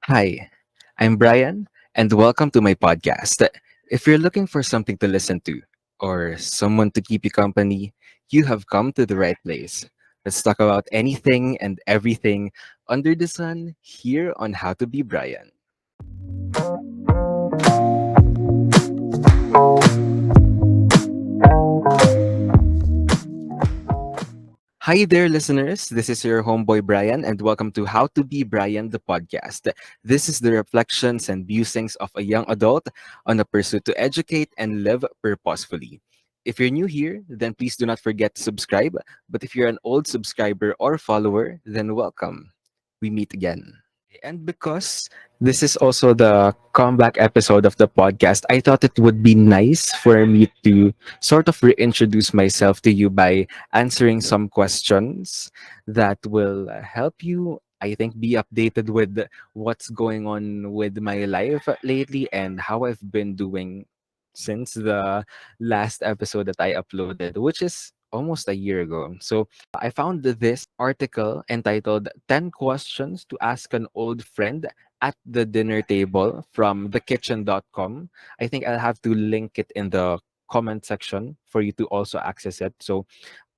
Hi, I'm Brian, and welcome to my podcast. If you're looking for something to listen to or someone to keep you company, you have come to the right place. Let's talk about anything and everything under the sun here on How to Be Brian. Hi there, listeners. This is your homeboy Brian, and welcome to How to Be Brian, the podcast. This is the reflections and musings of a young adult on the pursuit to educate and live purposefully. If you're new here, then please do not forget to subscribe. But if you're an old subscriber or follower, then welcome. We meet again. And because this is also the comeback episode of the podcast, I thought it would be nice for me to sort of reintroduce myself to you by answering some questions that will help you, I think, be updated with what's going on with my life lately and how I've been doing since the last episode that I uploaded, which is almost a year ago. So I found this article entitled 10 Questions to Ask an Old Friend at the Dinner Table from thekitchen.com. I think I'll have to link it in the comment section for you to also access it. So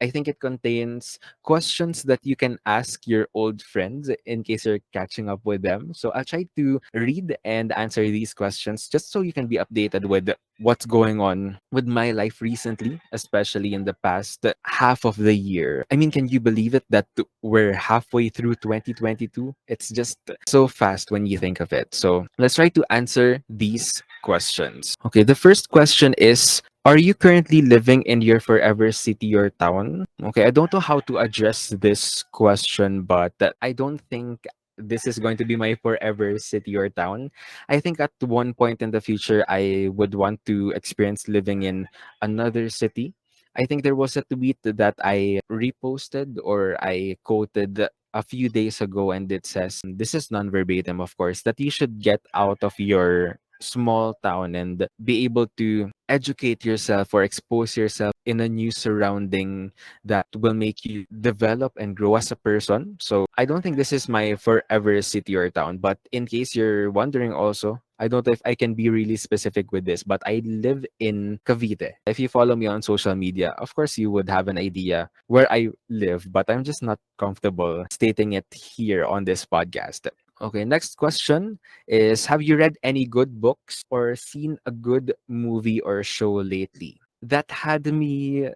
I think it contains questions that you can ask your old friends in case you're catching up with them. So I'll try to read and answer these questions just so you can be updated with what's going on with my life recently, especially in the past half of the year. I mean, can you believe it that we're halfway through 2022? It's just so fast when you think of it. So let's try to answer these questions. Okay, the first question is, are you currently living in your forever city or town? Okay, I don't know how to address this question, but I don't think this is going to be my forever city or town. I think at one point in the future, I would want to experience living in another city. I think there was a tweet that I reposted or I quoted a few days ago, and it says, this is non verbatim, of course, that you should get out of your small town and be able to educate yourself or expose yourself in a new surrounding that will make you develop and grow as a person. So I don't think this is my forever city or town. But in case you're wondering also, I don't know if I can be really specific with this, but I live in Cavite. If you follow me on social media, of course you would have an idea where I live, but I'm just not comfortable stating it here on this podcast. Okay, next question is, have you read any good books or seen a good movie or show lately? That had me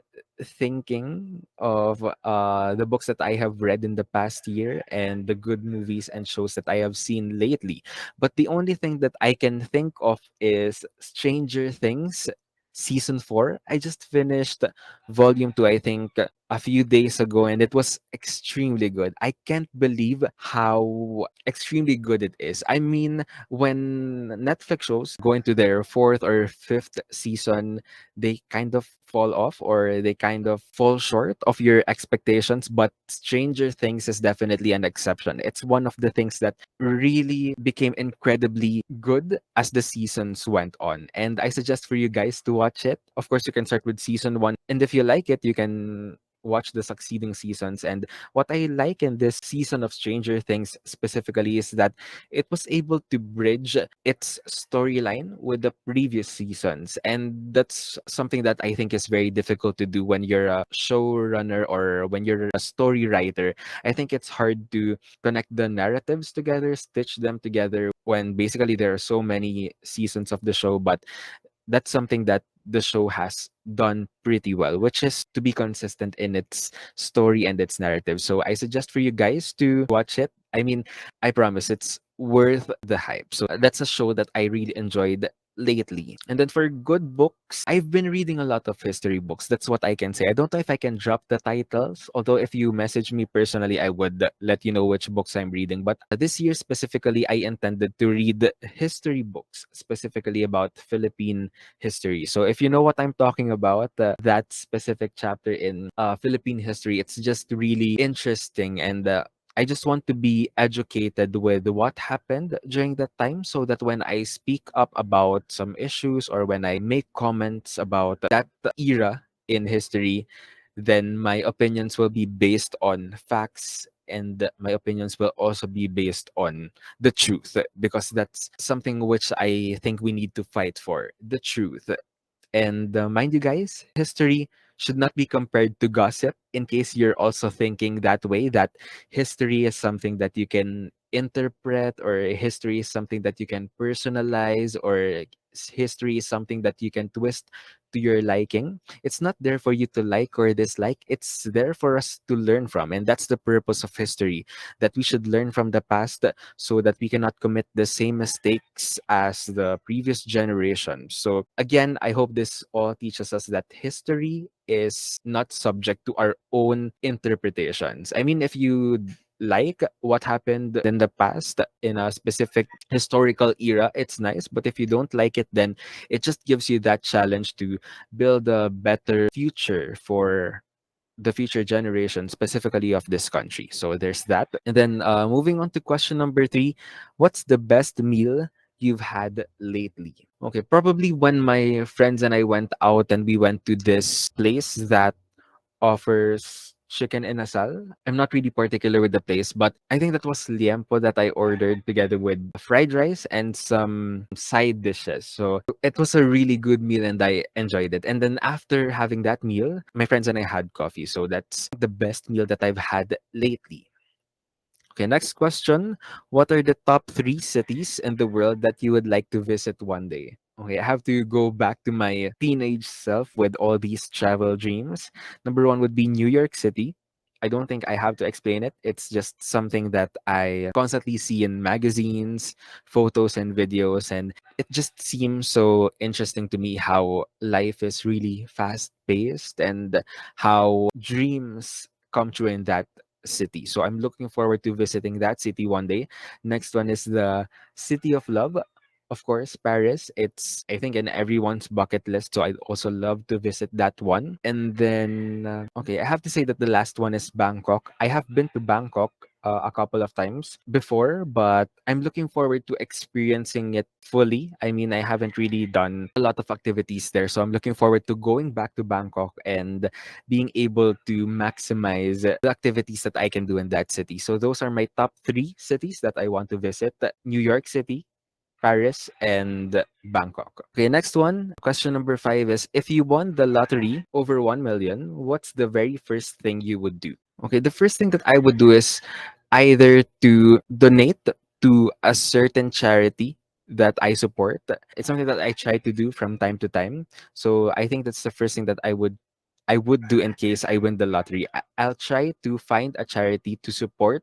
thinking of the books that I have read in the past year and the good movies and shows that I have seen lately. But the only thing that I can think of is Stranger Things season 4. I just finished volume 2, I think, a few days ago, and it was extremely good. I can't believe how extremely good it is. I mean, when Netflix shows go into their fourth or fifth season, they kind of fall off or they kind of fall short of your expectations. But Stranger Things is definitely an exception. It's one of the things that really became incredibly good as the seasons went on. And I suggest for you guys to watch it. Of course, you can start with season 1. And if you like it, you can watch the succeeding seasons. And what I like in this season of Stranger Things specifically is that it was able to bridge its storyline with the previous seasons. And that's something that I think is very difficult to do when you're a showrunner or when you're a story writer. I think it's hard to connect the narratives together, stitch them together when basically there are so many seasons of the show. But that's something that the show has done pretty well, which is to be consistent in its story and its narrative. So I suggest for you guys to watch it. I mean, I promise it's worth the hype. So that's a show that I really enjoyed lately. And then for good books, I've been reading a lot of history books. That's what I can say. I don't know if I can drop the titles, although if you message me personally, I would let you know which books I'm reading. But this year specifically, I intended to read history books, specifically about Philippine history. So if you know what I'm talking about, that specific chapter in Philippine history, it's just really interesting and I just want to be educated with what happened during that time so that when I speak up about some issues or when I make comments about that era in history, then my opinions will be based on facts, and my opinions will also be based on the truth, because that's something which I think we need to fight for, the truth. And mind you guys, history should not be compared to gossip, in case you're also thinking that way, that history is something that you can interpret, or history is something that you can personalize, or history is something that you can twist to your liking. It's not there for you to like or dislike. It's there for us to learn from. And that's the purpose of history, that we should learn from the past so that we cannot commit the same mistakes as the previous generation. So, again, I hope this all teaches us that history is not subject to our own interpretations. I mean, if you like what happened in the past in a specific historical era, it's nice. But if you don't like it, then it just gives you that challenge to build a better future for the future generation, specifically of this country. So there's that. And then moving on to question number three, what's the best meal you've had lately? Okay, probably when my friends and I went out and we went to this place that offers chicken in asal. I'm not really particular with the place, but I think that was liempo that I ordered together with fried rice and some side dishes. So it was a really good meal and I enjoyed it. And then after having that meal, my friends and I had coffee. So that's the best meal that I've had lately. Okay, next question. What are the top three cities in the world that you would like to visit one day? Okay, I have to go back to my teenage self with all these travel dreams. Number one would be New York City. I don't think I have to explain it. It's just something that I constantly see in magazines, photos, and videos. And it just seems so interesting to me how life is really fast paced and how dreams come true in that city. So I'm looking forward to visiting that city one day. Next one is the City of Love. Of course, Paris. It's, I think, in everyone's bucket list. So I'd also love to visit that one. And then, okay, I have to say that the last one is Bangkok. I have been to Bangkok a couple of times before, but I'm looking forward to experiencing it fully. I mean, I haven't really done a lot of activities there. So I'm looking forward to going back to Bangkok and being able to maximize the activities that I can do in that city. So those are my top three cities that I want to visit: New York City, Paris, and Bangkok. Okay, next one. Question number five is, if you won the lottery over 1 million, what's the very first thing you would do? Okay, the first thing that I would do is either to donate to a certain charity that I support. It's something that I try to do from time to time. So I think that's the first thing that I would do in case I win the lottery. I'll try to find a charity to support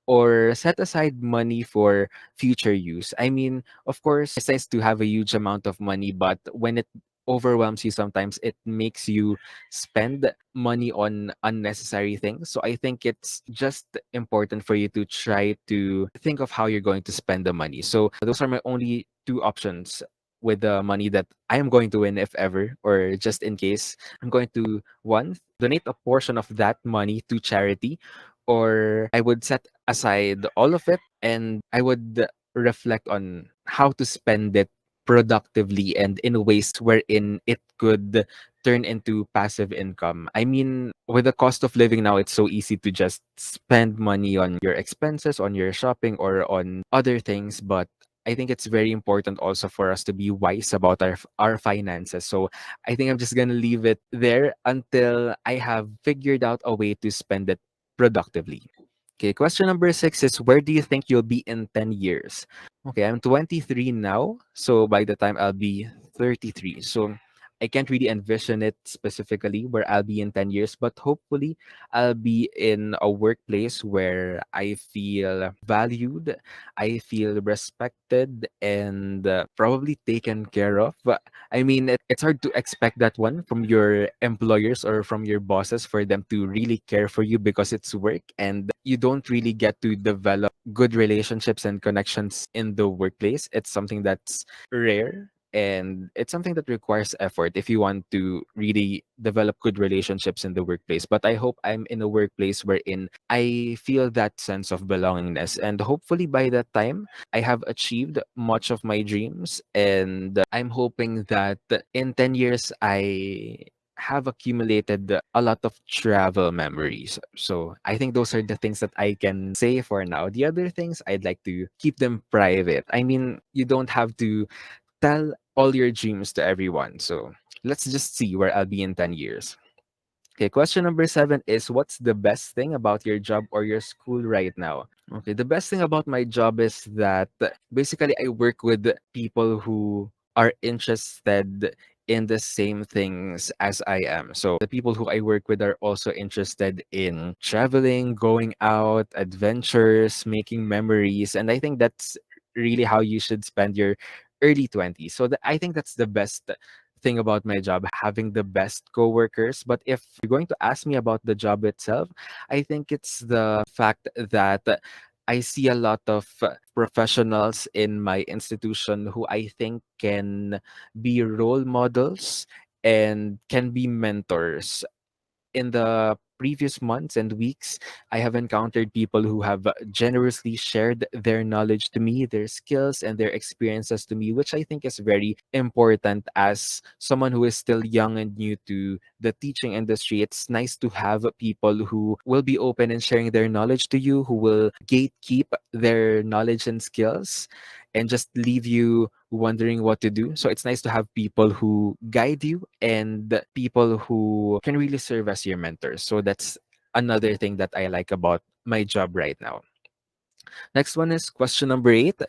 or set aside money for future use. I mean, of course, it's nice to have a huge amount of money, but when it overwhelms you sometimes, it makes you spend money on unnecessary things. So I think it's just important for you to try to think of how you're going to spend the money. So those are my only two options with the money that I am going to win, if ever, or just in case. I'm going to, one, donate a portion of that money to charity, or I would set aside all of it and I would reflect on how to spend it productively and in ways wherein it could turn into passive income. I mean, with the cost of living now, it's so easy to just spend money on your expenses, on your shopping, or on other things. But I think it's very important also for us to be wise about our finances. So I think I'm just gonna leave it there until I have figured out a way to spend it productively. Okay, question number six is, where do you think you'll be in 10 years? Okay, I'm 23 now. So by the time I'll be 33. So I can't really envision it specifically where I'll be in 10 years, but hopefully I'll be in a workplace where I feel valued, I feel respected, and probably taken care of. But I mean, it's hard to expect that one from your employers or from your bosses for them to really care for you because it's work and you don't really get to develop good relationships and connections in the workplace. It's something that's rare and it's something that requires effort if you want to really develop good relationships in the workplace. But I hope I'm in a workplace wherein I feel that sense of belongingness. And hopefully by that time, I have achieved much of my dreams. And I'm hoping that in 10 years, I have accumulated a lot of travel memories. So I think those are the things that I can say for now. The other things, I'd like to keep them private. I mean, you don't have to tell all your dreams to everyone. So let's just see where I'll be in 10 years. Okay, question number 7 is, what's the best thing about your job or your school right now? Okay, the best thing about my job is that basically I work with people who are interested in the same things as I am. So the people who I work with are also interested in traveling, going out, adventures, making memories. And I think that's really how you should spend your early 20s. So I think that's the best thing about my job, having the best coworkers. But if you're going to ask me about the job itself, I think it's the fact that I see a lot of professionals in my institution who I think can be role models and can be mentors. In the previous months and weeks, I have encountered people who have generously shared their knowledge to me, their skills, and their experiences to me, which I think is very important as someone who is still young and new to the teaching industry. It's nice to have people who will be open and sharing their knowledge to you, who will gatekeep their knowledge and skills and just leave you wondering what to do. So it's nice to have people who guide you and people who can really serve as your mentors. So that's another thing that I like about my job right now. Next one is question number 8.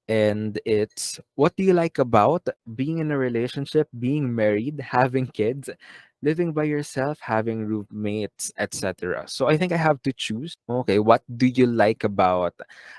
And it's, what do you like about being in a relationship, being married, having kids, living by yourself, having roommates, etc.? So I think I have to choose. Okay, what do you like about?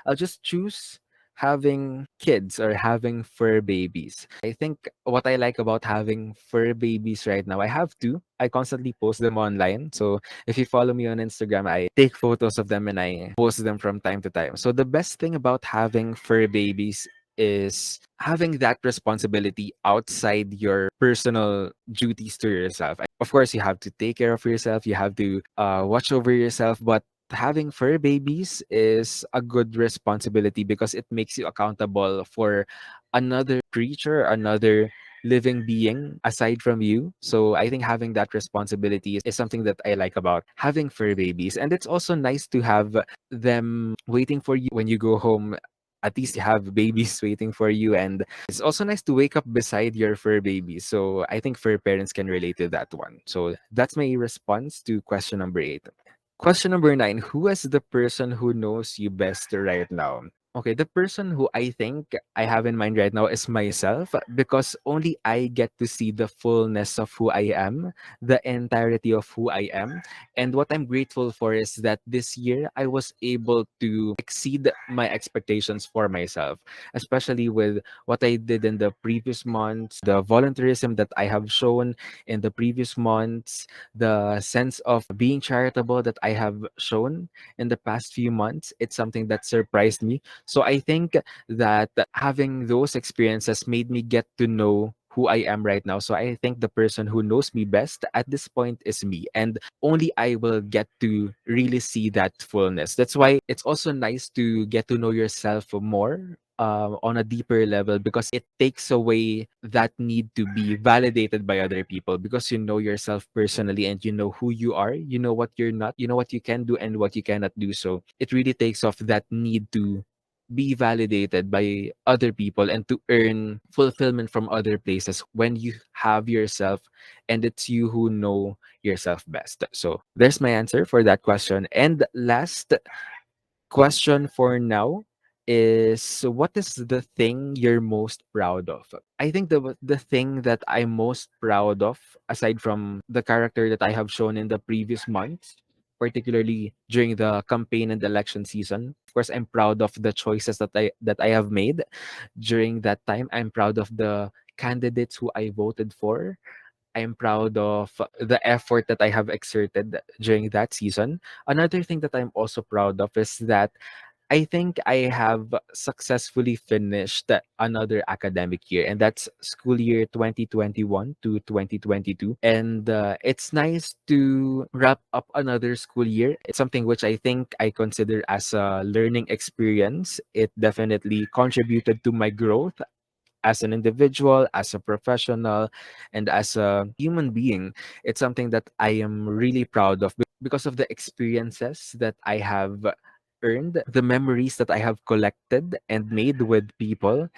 I'll just choose having kids or having fur babies. I think what I like about having fur babies right now, I have two. I constantly post them online. So if you follow me on Instagram, I take photos of them and I post them from time to time. So the best thing about having fur babies is having that responsibility outside your personal duties to yourself. Of course, you have to take care of yourself, you have to watch over yourself, but having fur babies is a good responsibility because it makes you accountable for another creature, another living being aside from you. So I think having that responsibility is something that I like about having fur babies. And it's also nice to have them waiting for you when you go home. At least you have babies waiting for you. And it's also nice to wake up beside your fur baby. So I think fur parents can relate to that one. So that's my response to question number 8. Question number 9. Who is the person who knows you best right now? Okay, the person who I think I have in mind right now is myself because only I get to see the fullness of who I am, the entirety of who I am. And what I'm grateful for is that this year I was able to exceed my expectations for myself, especially with what I did in the previous months, the volunteerism that I have shown in the previous months, the sense of being charitable that I have shown in the past few months. It's something that surprised me. So I think that having those experiences made me get to know who I am right now. So I think the person who knows me best at this point is me. And only I will get to really see that fullness. That's why it's also nice to get to know yourself more on a deeper level because it takes away that need to be validated by other people because you know yourself personally and you know who you are, you know what you're not, you know what you can do and what you cannot do. So it really takes off that need to be validated by other people and to earn fulfillment from other places when you have yourself and it's you who know yourself best. So there's my answer for that question. And last question for now is, what is the thing you're most proud of? I think the thing that I'm most proud of, aside from the character that I have shown in the previous months, particularly during the campaign and election season. Of course, I'm proud of the choices that I have made during that time. I'm proud of the candidates who I voted for. I'm proud of the effort that I have exerted during that season. Another thing that I'm also proud of is that I think I have successfully finished another academic year, and that's school year 2021 to 2022. And it's nice to wrap up another school year. It's something which I think I consider as a learning experience. It definitely contributed to my growth as an individual, as a professional, and as a human being. It's something that I am really proud of because of the experiences that I have earned, the memories that I have collected and made with people,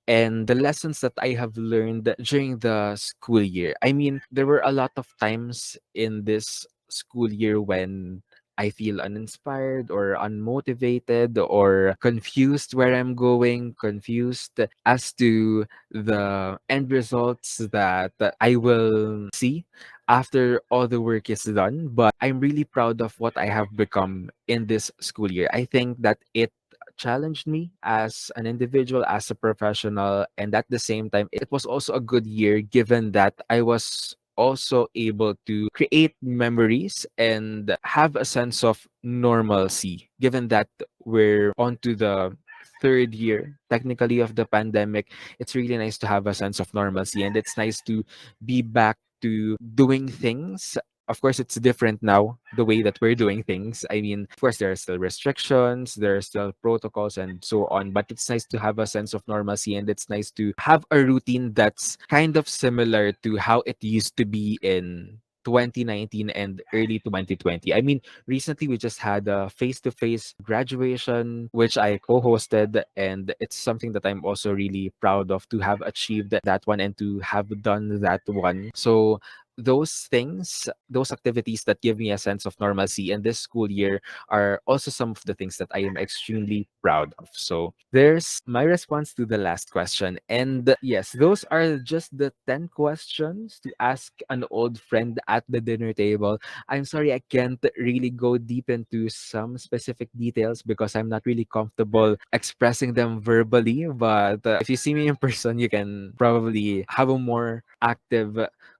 and the lessons that I have learned during the school year. I mean, there were a lot of times in this school year when I feel uninspired or unmotivated or confused where I'm going, confused as to the end results that I will see after all the work is done. But I'm really proud of what I have become in this school year. I think that it challenged me as an individual, as a professional, and at the same time, it was also a good year given that I was also able to create memories and have a sense of normalcy, given that we're onto the third year technically of the pandemic. It's really nice to have a sense of normalcy, and it's nice to be back to doing things. Of course, it's different now, the way that we're doing things. I mean, of course, there are still restrictions, there are still protocols, and so on. But it's nice to have a sense of normalcy, and it's nice to have a routine that's kind of similar to how it used to be in 2019 and early 2020. I mean, recently we just had a face to face graduation, which I co hosted, and it's something that I'm also really proud of to have achieved that one and to have done that one. So, those things, those activities that give me a sense of normalcy in this school year are also some of the things that I am extremely proud of. So there's my response to the last question. And yes, those are just the 10 questions to ask an old friend at the dinner table. I'm sorry, I can't really go deep into some specific details because I'm not really comfortable expressing them verbally. But if you see me in person, you can probably have a more active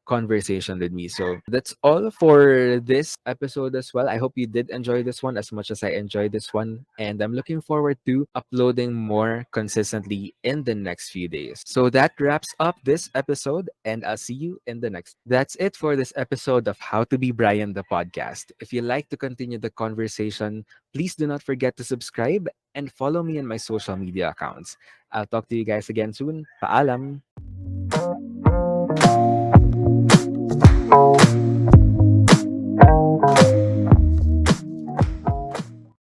conversation with me. So that's all for this episode as well. I hope you did enjoy this one as much as I enjoyed this one. And I'm looking forward to uploading more consistently in the next few days. So that wraps up this episode, and I'll see you in the next. That's it for this episode of How to Be Brian, the podcast. If you like to continue the conversation, please do not forget to subscribe and follow me on my social media accounts. I'll talk to you guys again soon. Paalam!